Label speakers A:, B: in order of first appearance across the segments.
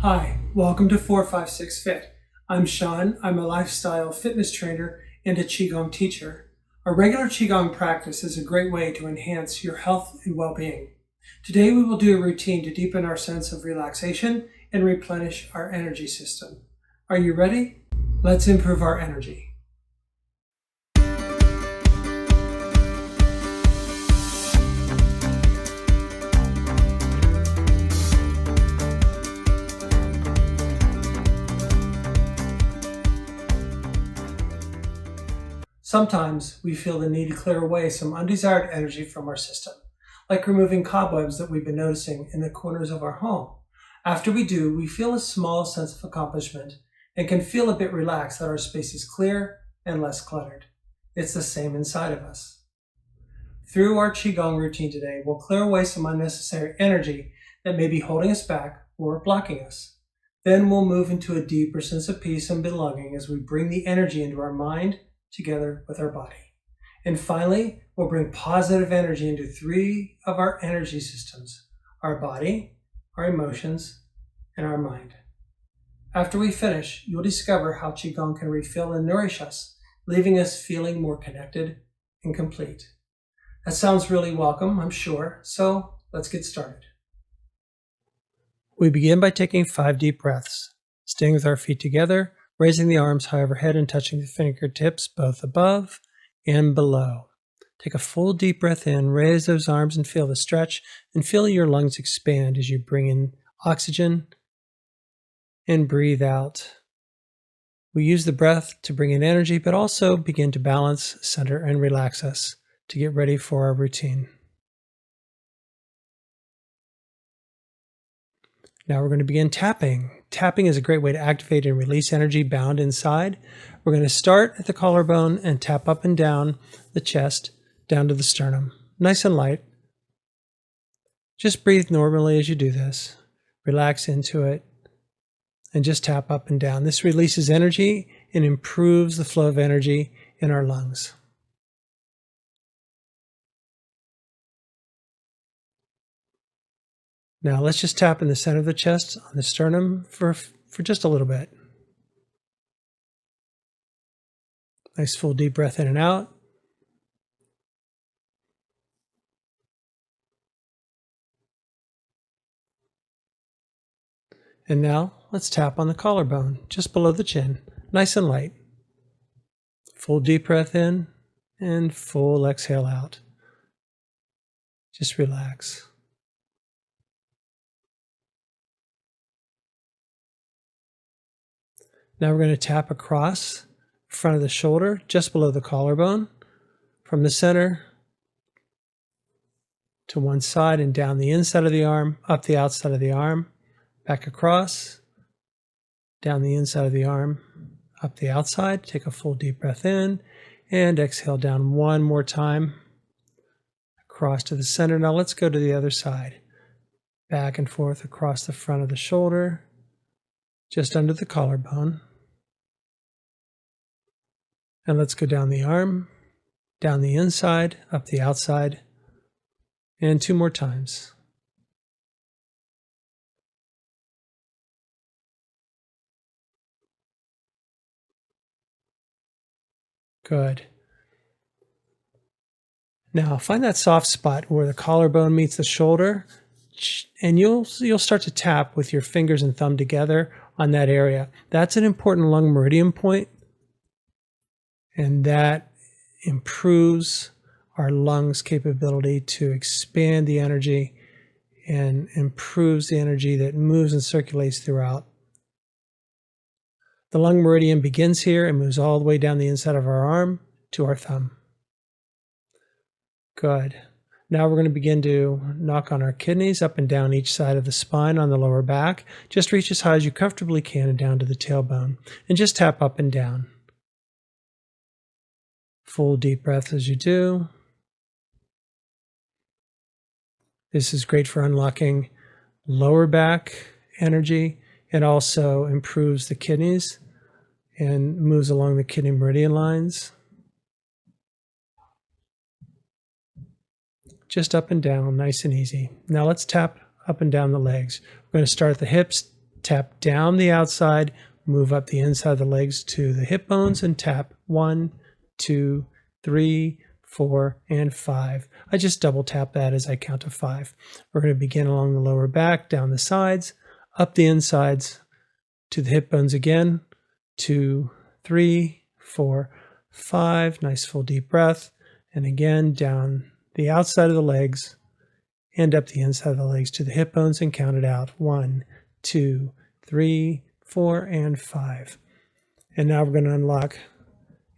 A: Hi, welcome to 456 Fit. I'm Sean. I'm a lifestyle fitness trainer and a Qi Gong teacher. A regular Qi Gong practice is a great way to enhance your health and well-being. Today we will do a routine to deepen our sense of relaxation and replenish our energy system. Are you ready? Let's improve our energy. Sometimes we feel the need to clear away some undesired energy from our system, like removing cobwebs that we've been noticing in the corners of our home. After we do, we feel a small sense of accomplishment and can feel a bit relaxed that our space is clear and less cluttered. It's the same inside of us. Through our Qigong routine today, we'll clear away some unnecessary energy that may be holding us back or blocking us. Then we'll move into a deeper sense of peace and belonging as we bring the energy into our mind together with our body. And finally, we'll bring positive energy into 3 of our energy systems: our body, our emotions, and our mind. After we finish, you'll discover how Qigong can refill and nourish us, leaving us feeling more connected and complete. That sounds really welcome, I'm sure, so let's get started. We begin by taking 5 deep breaths, staying with our feet together, raising the arms high overhead and touching the fingertips both above and below. Take a full deep breath in, raise those arms and feel the stretch, and feel your lungs expand as you bring in oxygen and breathe out. We use the breath to bring in energy, but also begin to balance, center, and relax us to get ready for our routine. Now we're going to begin tapping. Tapping is a great way to activate and release energy bound inside. We're going to start at the collarbone and tap up and down the chest, down to the sternum. Nice and light. Just breathe normally as you do this. Relax into it and just tap up and down. This releases energy and improves the flow of energy in our lungs. Now let's just tap in the center of the chest on the sternum for just a little bit. Nice full deep breath in and out. And now let's tap on the collarbone, just below the chin, nice and light. Full deep breath in and full exhale out. Just relax. Now we're going to tap across the front of the shoulder, just below the collarbone, from the center to one side and down the inside of the arm, up the outside of the arm, back across, down the inside of the arm, up the outside. Take a full deep breath in and exhale down one more time, across to the center. Now let's go to the other side, back and forth across the front of the shoulder, just under the collarbone. And let's go down the arm, down the inside, up the outside, and 2 more times. Good. Now find that soft spot where the collarbone meets the shoulder, and you'll start to tap with your fingers and thumb together on that area. That's an important lung meridian point, and that improves our lungs' capability to expand the energy and improves the energy that moves and circulates throughout. The lung meridian begins here and moves all the way down the inside of our arm to our thumb. Good. Now we're going to begin to knock on our kidneys up and down each side of the spine on the lower back. Just reach as high as you comfortably can and down to the tailbone, and just tap up and down. Full deep breath as you do. This is great for unlocking lower back energy. It also improves the kidneys and moves along the kidney meridian lines. Just up and down, nice and easy. Now let's tap up and down the legs. We're going to start at the hips, Tap down the outside, move up the inside of the legs to the hip bones, and tap 1, 2, 3, 4, and 5. I just double tap that as I count to 5. We're going to begin along the lower back, down the sides, up the insides to the hip bones again. 2, 3, 4, 5. Nice full deep breath. And again, down the outside of the legs and up the inside of the legs to the hip bones, and count it out. 1, 2, 3, 4, and 5. And now we're going to unlock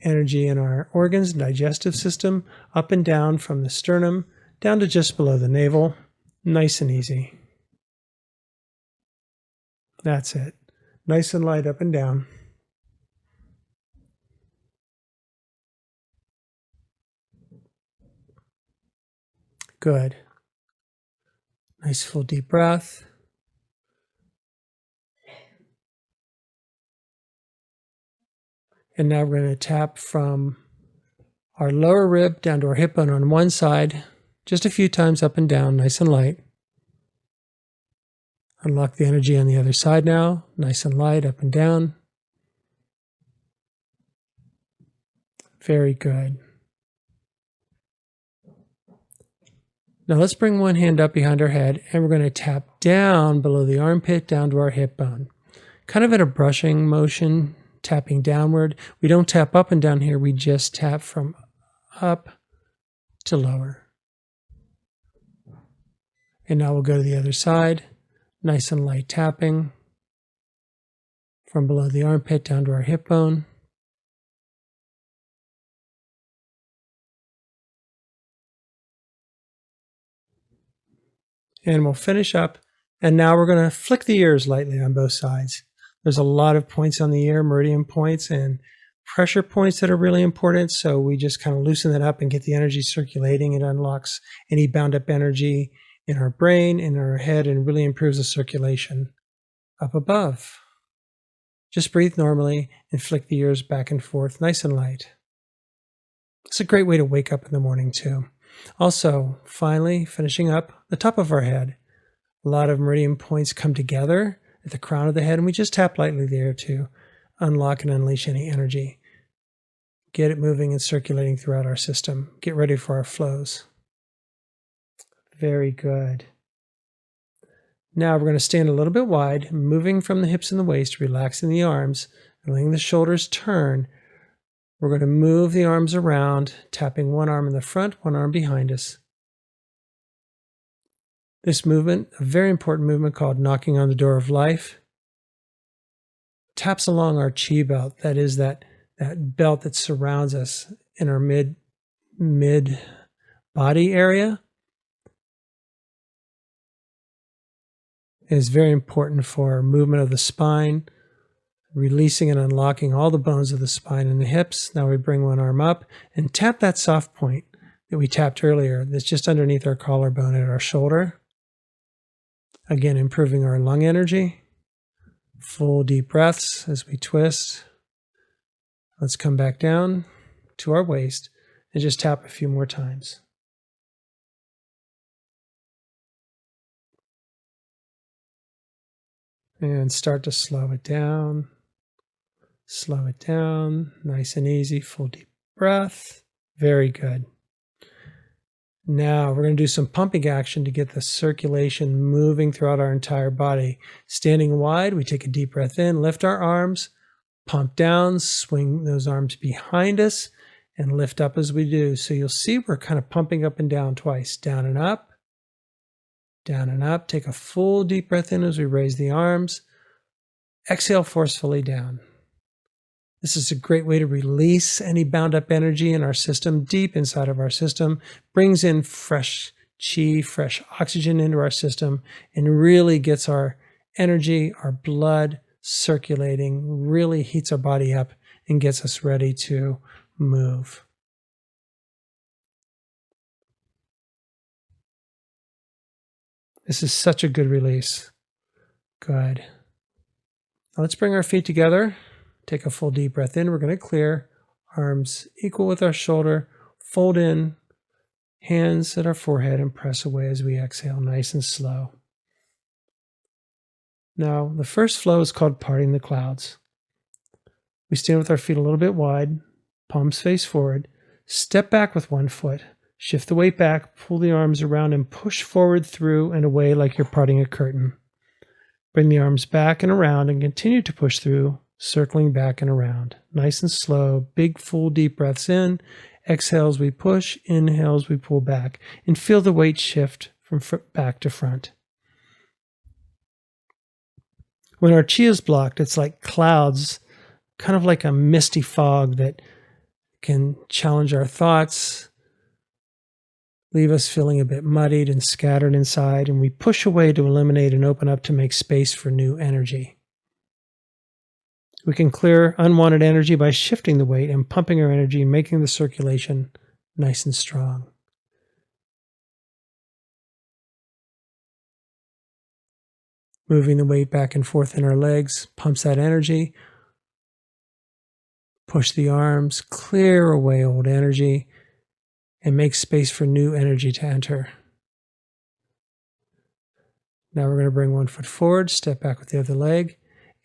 A: energy in our organs and digestive system, up and down from the sternum down to just below the navel. Nice and easy. That's it. Nice and light up and down. Good. Nice full deep breath. And now we're going to tap from our lower rib down to our hip bone on one side, just a few times up and down, nice and light. Unlock the energy on the other side now, nice and light, up and down. Very good. Now let's bring one hand up behind our head, and we're going to tap down below the armpit, down to our hip bone. Kind of in a brushing motion, tapping downward. We don't tap up and down here, we just tap from up to lower. And now we'll go to the other side. Nice and light tapping from below the armpit down to our hip bone. And we'll finish up. And now we're going to flick the ears lightly on both sides. There's a lot of points on the ear, meridian points and pressure points that are really important. So we just kind of loosen that up and get the energy circulating. It unlocks any bound up energy in our brain, in our head, and really improves the circulation up above. Just breathe normally and flick the ears back and forth, nice and light. It's a great way to wake up in the morning too. Also, finally, finishing up the top of our head. A lot of meridian points come together at the crown of the head, and we just tap lightly there to unlock and unleash any energy. Get it moving and circulating throughout our system. Get ready for our flows. Very good. Now we're going to stand a little bit wide, moving from the hips and the waist, relaxing the arms, and letting the shoulders turn. We're going to move the arms around, tapping one arm in the front, one arm behind us. This movement, a very important movement called knocking on the door of life, taps along our Qi belt. That is that belt that surrounds us in our mid body area. It is very important for movement of the spine, releasing and unlocking all the bones of the spine and the hips. Now we bring one arm up and tap that soft point that we tapped earlier that's just underneath our collarbone at our shoulder. Again, improving our lung energy. Full deep breaths as we twist. Let's come back down to our waist and just tap a few more times. And start to slow it down. Slow it down. Nice and easy. Full deep breath. Very good. Now we're going to do some pumping action to get the circulation moving throughout our entire body. Standing wide, we take a deep breath in, lift our arms, pump down, swing those arms behind us, and lift up as we do. So you'll see we're kind of pumping up and down twice. Down and up, down and up. Take a full deep breath in as we raise the arms. Exhale forcefully down. This is a great way to release any bound up energy in our system, deep inside of our system, brings in fresh Qi, fresh oxygen into our system, and really gets our energy, our blood circulating, really heats our body up and gets us ready to move. This is such a good release. Good. Now let's bring our feet together. Take a full deep breath in. We're going to clear. Arms equal with our shoulder. Fold in. Hands at our forehead and press away as we exhale, nice and slow. Now, the first flow is called parting the clouds. We stand with our feet a little bit wide, palms face forward, step back with one foot, shift the weight back, pull the arms around and push forward through and away like you're parting a curtain. Bring the arms back and around and continue to push through, circling back and around. Nice and slow, big full deep breaths in, exhales we push, inhales we pull back, and feel the weight shift from back to front. When our chi is blocked, it's like clouds, kind of like a misty fog that can challenge our thoughts, leave us feeling a bit muddied and scattered inside, and we push away to eliminate and open up to make space for new energy. We can clear unwanted energy by shifting the weight and pumping our energy, making the circulation nice and strong. Moving the weight back and forth in our legs pumps that energy. Push the arms, clear away old energy, and make space for new energy to enter. Now we're going to bring one foot forward, step back with the other leg,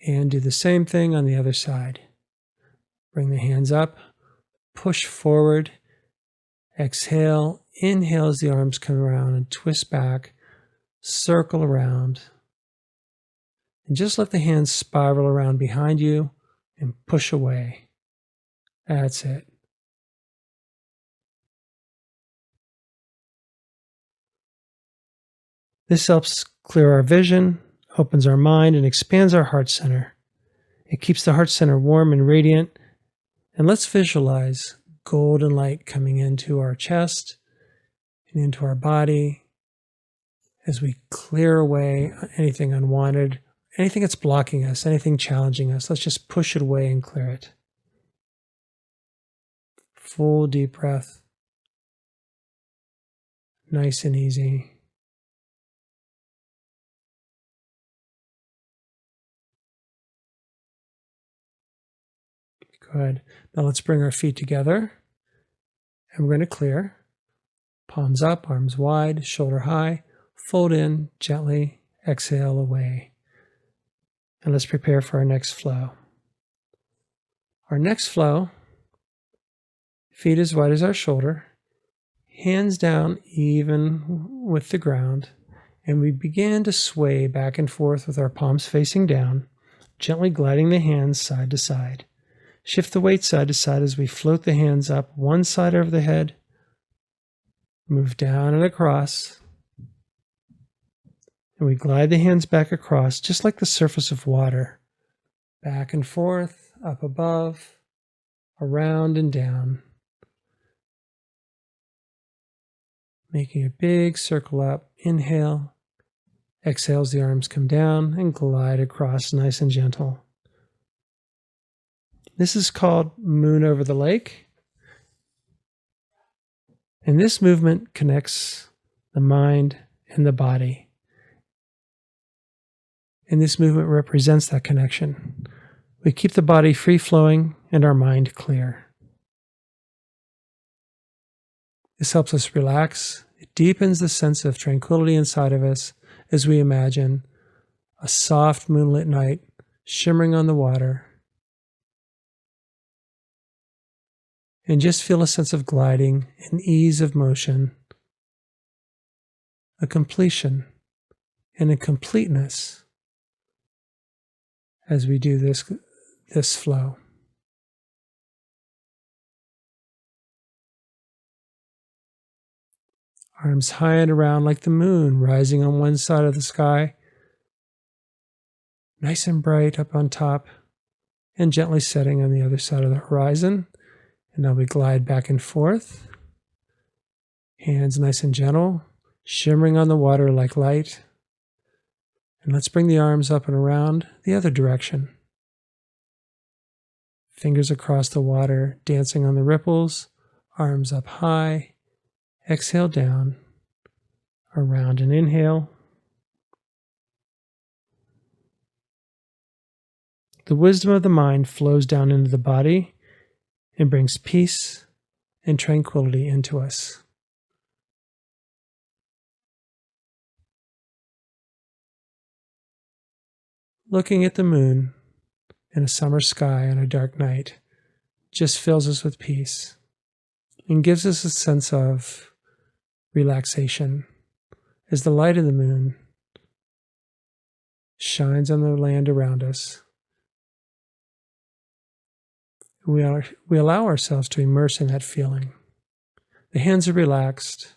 A: and do the same thing on the other side. Bring the hands up, push forward, exhale, inhale as the arms come around and twist back, circle around, and just let the hands spiral around behind you and push away. That's it. This helps clear our vision, opens our mind, and expands our heart center. It keeps the heart center warm and radiant. And let's visualize golden light coming into our chest and into our body as we clear away anything unwanted, anything that's blocking us, anything challenging us. Let's just push it away and clear it. Full deep breath. Nice and easy. Good. Now let's bring our feet together and we're going to clear. Palms up, arms wide, shoulder high. Fold in, gently exhale away. And let's prepare for our next flow. Our next flow, feet as wide as our shoulder, hands down even with the ground, and we begin to sway back and forth with our palms facing down, gently gliding the hands side to side. Shift the weight side to side as we float the hands up one side over the head, move down and across, and we glide the hands back across just like the surface of water, back and forth, up above, around and down, making a big circle up. Inhale, exhale as the arms come down and glide across nice and gentle. This is called Moon Over the Lake. And this movement connects the mind and the body. And this movement represents that connection. We keep the body free-flowing and our mind clear. This helps us relax. It deepens the sense of tranquility inside of us as we imagine a soft moonlit night shimmering on the water. And just feel a sense of gliding and ease of motion, a completion and a completeness as we do this flow. Arms high and around like the moon rising on one side of the sky, nice and bright up on top, and gently setting on the other side of the horizon. And now we glide back and forth, hands nice and gentle, shimmering on the water like light. And let's bring the arms up and around the other direction. Fingers across the water, dancing on the ripples, arms up high, exhale down, around and inhale. The wisdom of the mind flows down into the body and brings peace and tranquility into us. Looking at the moon in a summer sky on a dark night just fills us with peace and gives us a sense of relaxation as the light of the moon shines on the land around us. We allow ourselves to immerse in that feeling. The hands are relaxed,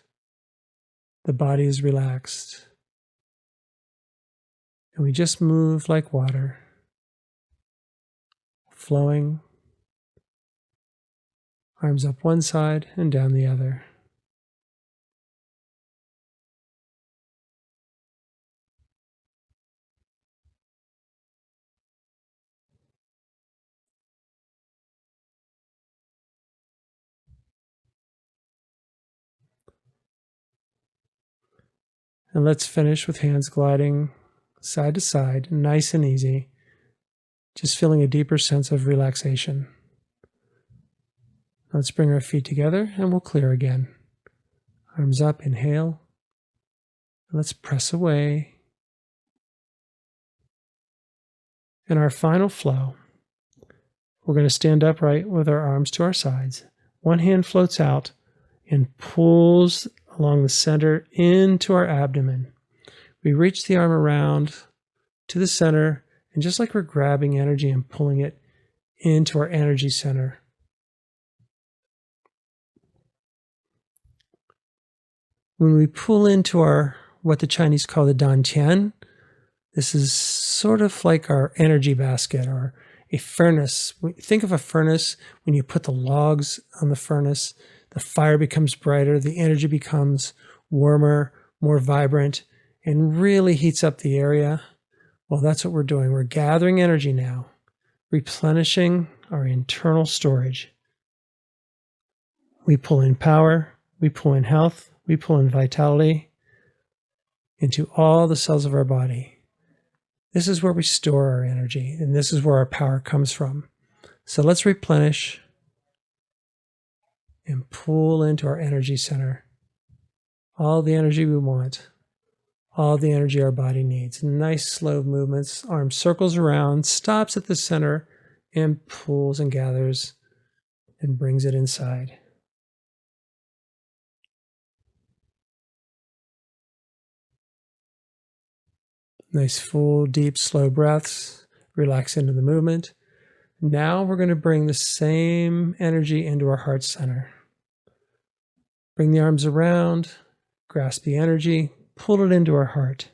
A: the body is relaxed, and we just move like water, flowing, arms up one side and down the other. And let's finish with hands gliding side to side, nice and easy, just feeling a deeper sense of relaxation. Let's bring our feet together and we'll clear again. Arms up, inhale. Let's press away. In our final flow, we're going to stand upright with our arms to our sides. One hand floats out and pulls along the center into our abdomen. We reach the arm around to the center, and just like we're grabbing energy and pulling it into our energy center. When we pull into our, what the Chinese call the dantian, this is sort of like our energy basket or a furnace. Think of a furnace. When you put the logs on the furnace, the fire becomes brighter, the energy becomes warmer, more vibrant, and really heats up the area. Well, that's what we're doing. We're gathering energy now, replenishing our internal storage. We pull in power, we pull in health, we pull in vitality into all the cells of our body. This is where we store our energy, and this is where our power comes from. So let's replenish and pull into our energy center all the energy we want, all the energy our body needs. Nice slow movements, arm circles around, stops at the center, and pulls and gathers and brings it inside. Nice full, deep, slow breaths. Relax into the movement. Now we're going to bring the same energy into our heart center. Bring the arms around, grasp the energy, pull it into our heart.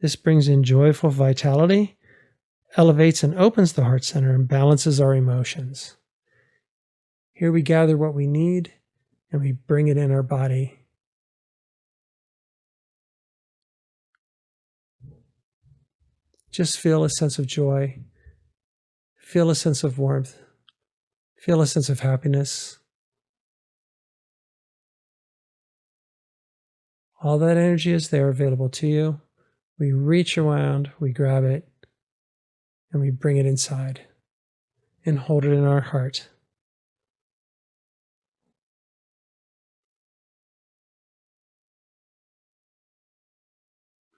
A: This brings in joyful vitality, elevates and opens the heart center, and balances our emotions. Here we gather what we need, and we bring it in our body. Just feel a sense of joy, feel a sense of warmth, feel a sense of happiness. All that energy is there available to you. We reach around, we grab it, and we bring it inside and hold it in our heart.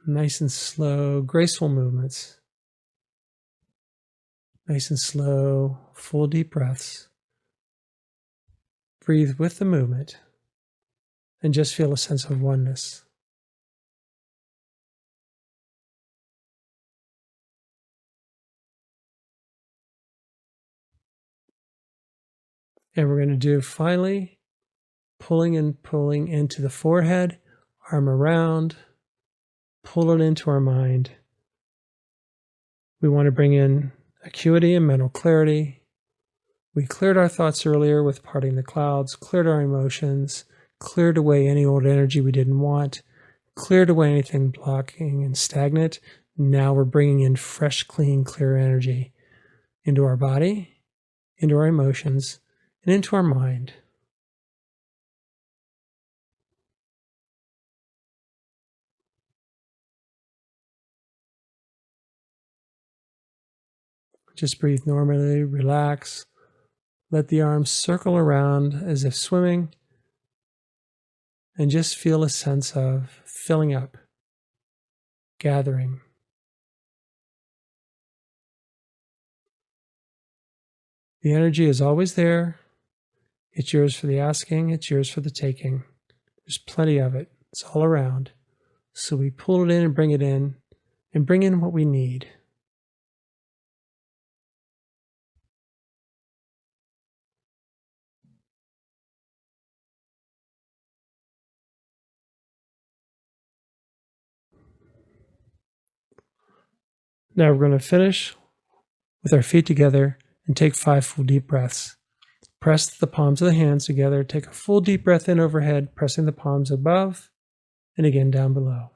A: Nice and slow, graceful movements. Nice and slow, full deep breaths. Breathe with the movement and just feel a sense of oneness. And we're going to do finally pulling and pulling into the forehead, arm around, pull it into our mind. We want to bring in acuity and mental clarity. We cleared our thoughts earlier with parting the clouds, cleared our emotions, cleared away any old energy we didn't want, cleared away anything blocking and stagnant. Now we're bringing in fresh, clean, clear energy into our body, into our emotions, and into our mind. Just breathe normally, relax. Let the arms circle around as if swimming, and just feel a sense of filling up, gathering, The energy is always there. It's yours for the asking. It's yours for the taking. There's plenty of it. It's all around. So we pull it in and bring it in and bring in what we need. Now we're going to finish with our feet together and take 5 full deep breaths. Press the palms of the hands together. Take a full deep breath in overhead, pressing the palms above and again down below.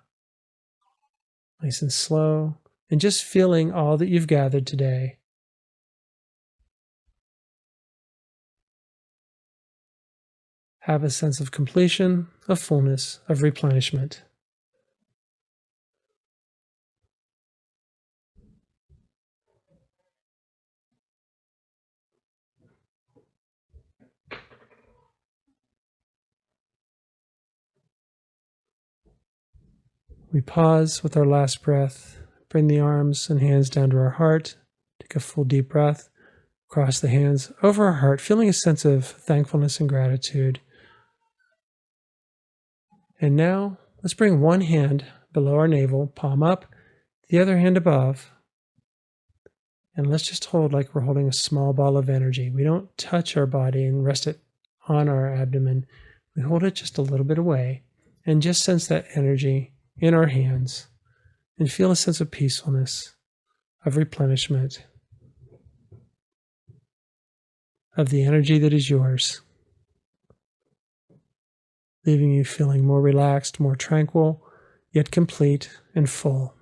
A: Nice and slow, and just feeling all that you've gathered today. Have a sense of completion, of fullness, of replenishment. We pause with our last breath. Bring the arms and hands down to our heart. Take a full deep breath. Cross the hands over our heart, feeling a sense of thankfulness and gratitude. And now, let's bring one hand below our navel, palm up, the other hand above. And let's just hold like we're holding a small ball of energy. We don't touch our body and rest it on our abdomen. We hold it just a little bit away and just sense that energy in our hands and feel a sense of peacefulness, of replenishment, of the energy that is yours, leaving you feeling more relaxed, more tranquil, yet complete and full.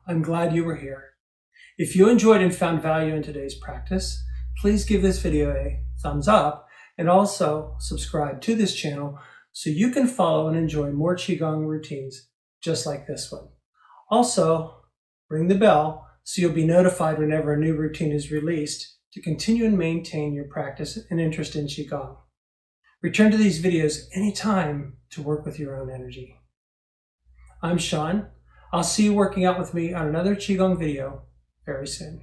A: I'm glad you were here. If you enjoyed and found value in today's practice, please give this video a thumbs up and also subscribe to this channel so you can follow and enjoy more Qigong routines just like this one. Also, ring the bell so you'll be notified whenever a new routine is released to continue and maintain your practice and interest in Qigong. Return to these videos anytime to work with your own energy. I'm Sean. I'll see you working out with me on another Qigong video very soon.